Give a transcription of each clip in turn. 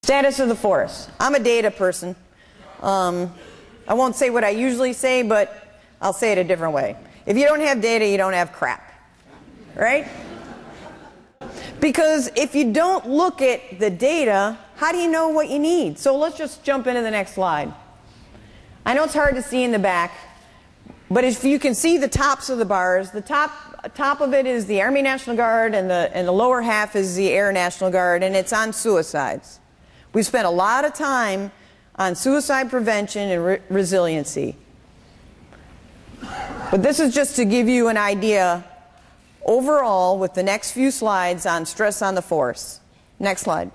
Status of the force. I'm a data person. I won't say what I usually say, but I'll say it a different way. If you don't have data, you don't have crap, right? Because if you don't look at the data, how do you know what you need? So let's just jump into the next slide. I know it's hard to see in the back, but if you can see the tops of the bars, the top of it is the Army National Guard, and the lower half is the Air National Guard, and it's on suicides. We've spent a lot of time on suicide prevention and resiliency. But this is just to give you an idea overall with the next few slides on stress on the force. Next slide.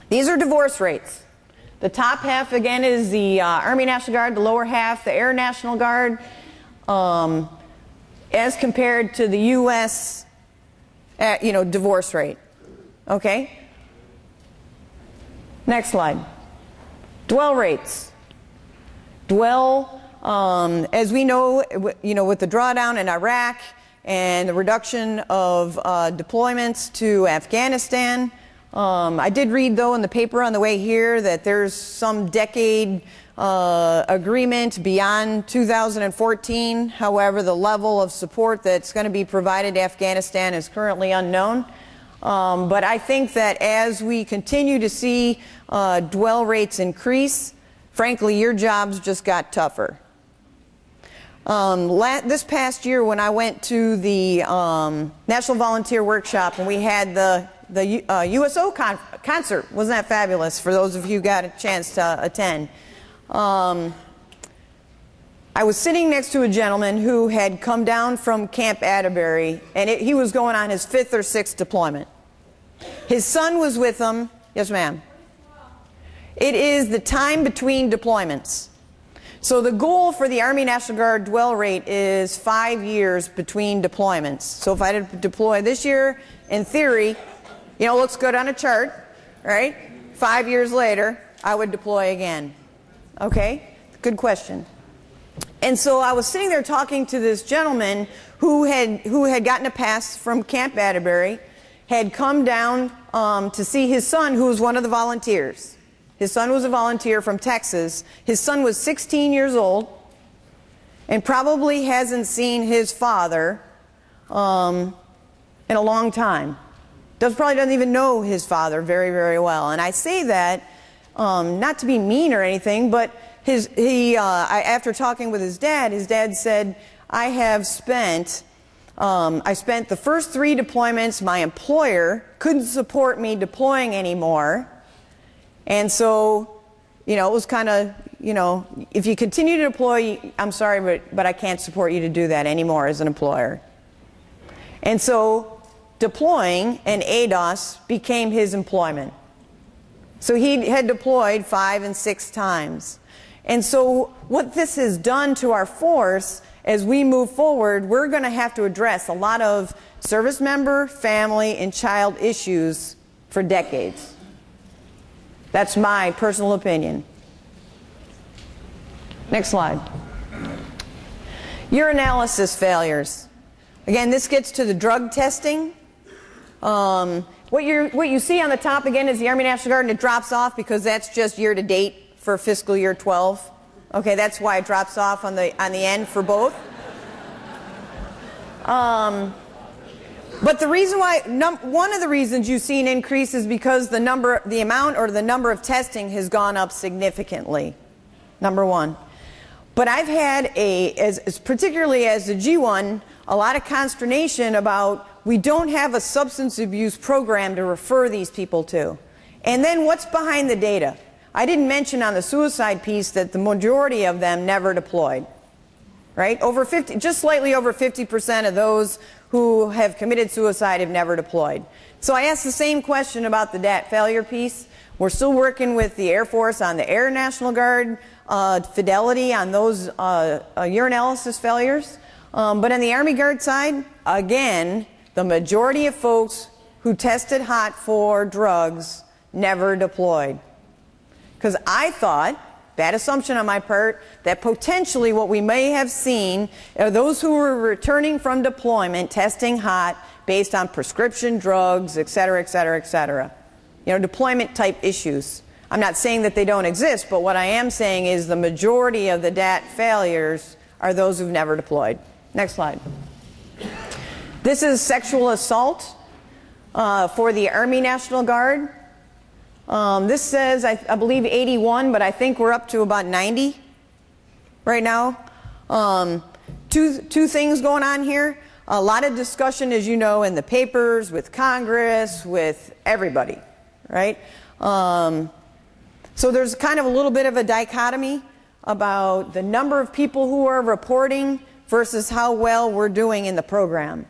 These are divorce rates. The top half again is the Army National Guard, the lower half the Air National Guard, as compared to the U.S. Divorce rate. Okay? Next slide. Dwell rates. Dwell, as we know, with the drawdown in Iraq and the reduction of deployments to Afghanistan. I did read, though, in the paper on the way here that there's some decade agreement beyond 2014. However, the level of support that's going to be provided to Afghanistan is currently unknown. But I think that as we continue to see dwell rates increase, frankly, your jobs just got tougher. This past year when I went to the National Volunteer Workshop and we had the USO concert, wasn't that fabulous for those of you who got a chance to attend? I was sitting next to a gentleman who had come down from Camp Atterbury, and he was going on his 5th or 6th deployment. His son was with him. Yes, ma'am. It is the time between deployments. So the goal for the Army National Guard dwell rate is 5 years between deployments. So if I deploy this year, in theory, looks good on a chart, right? 5 years later, I would deploy again. Okay? Good question. And so I was sitting there talking to this gentleman who had gotten a pass from Camp Atterbury, had come down to see his son, who was one of the volunteers. His son was a volunteer from Texas. His son was 16 years old and probably hasn't seen his father in a long time. Probably doesn't even know his father very, very well. And I say that not to be mean or anything, but after talking with his dad said, I spent the first 3 deployments. My employer couldn't support me deploying anymore. And so, it was kind of, if you continue to deploy, I'm sorry, but I can't support you to do that anymore as an employer. And so deploying and ADOS became his employment. So he had deployed 5 and 6 times. And so what this has done to our force as we move forward, we're going to have to address a lot of service member, family, and child issues for decades. That's my personal opinion. Next slide. Urinalysis failures. Again, this gets to the drug testing. What you see on the top again is the Army National Guard, and it drops off because that's just year to date for fiscal year 12. Okay, that's why it drops off on the end for both. But the reason why, one of the reasons you see an increase is because the amount of testing has gone up significantly. Number one. But I've had particularly as the G1, a lot of consternation about we don't have a substance abuse program to refer these people to. And then what's behind the data? I didn't mention on the suicide piece that the majority of them never deployed. Right? Just slightly over 50% of those who have committed suicide have never deployed. So I asked the same question about the DAT failure piece. We're still working with the Air Force on the Air National Guard fidelity on those urinalysis failures. But on the Army Guard side, again, the majority of folks who tested hot for drugs never deployed. Because I thought, bad assumption on my part, that potentially what we may have seen are those who were returning from deployment testing hot based on prescription drugs, et cetera, et cetera, et cetera. deployment type issues. I'm not saying that they don't exist, but what I am saying is the majority of the DAT failures are those who've never deployed. Next slide. This is sexual assault for the Army National Guard. This says, I believe 81, but I think we're up to about 90 right now. Two things going on here. A lot of discussion, as you know, in the papers, with Congress, with everybody, right? So there's kind of a little bit of a dichotomy about the number of people who are reporting versus how well we're doing in the program,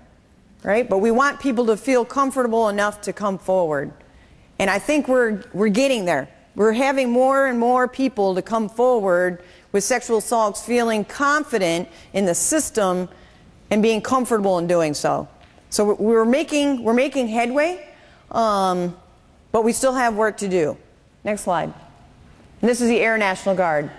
right? But we want people to feel comfortable enough to come forward. And I think we're getting there. We're having more and more people to come forward with sexual assaults feeling confident in the system and being comfortable in doing so. So we're making headway, but we still have work to do. Next slide. And this is the Air National Guard.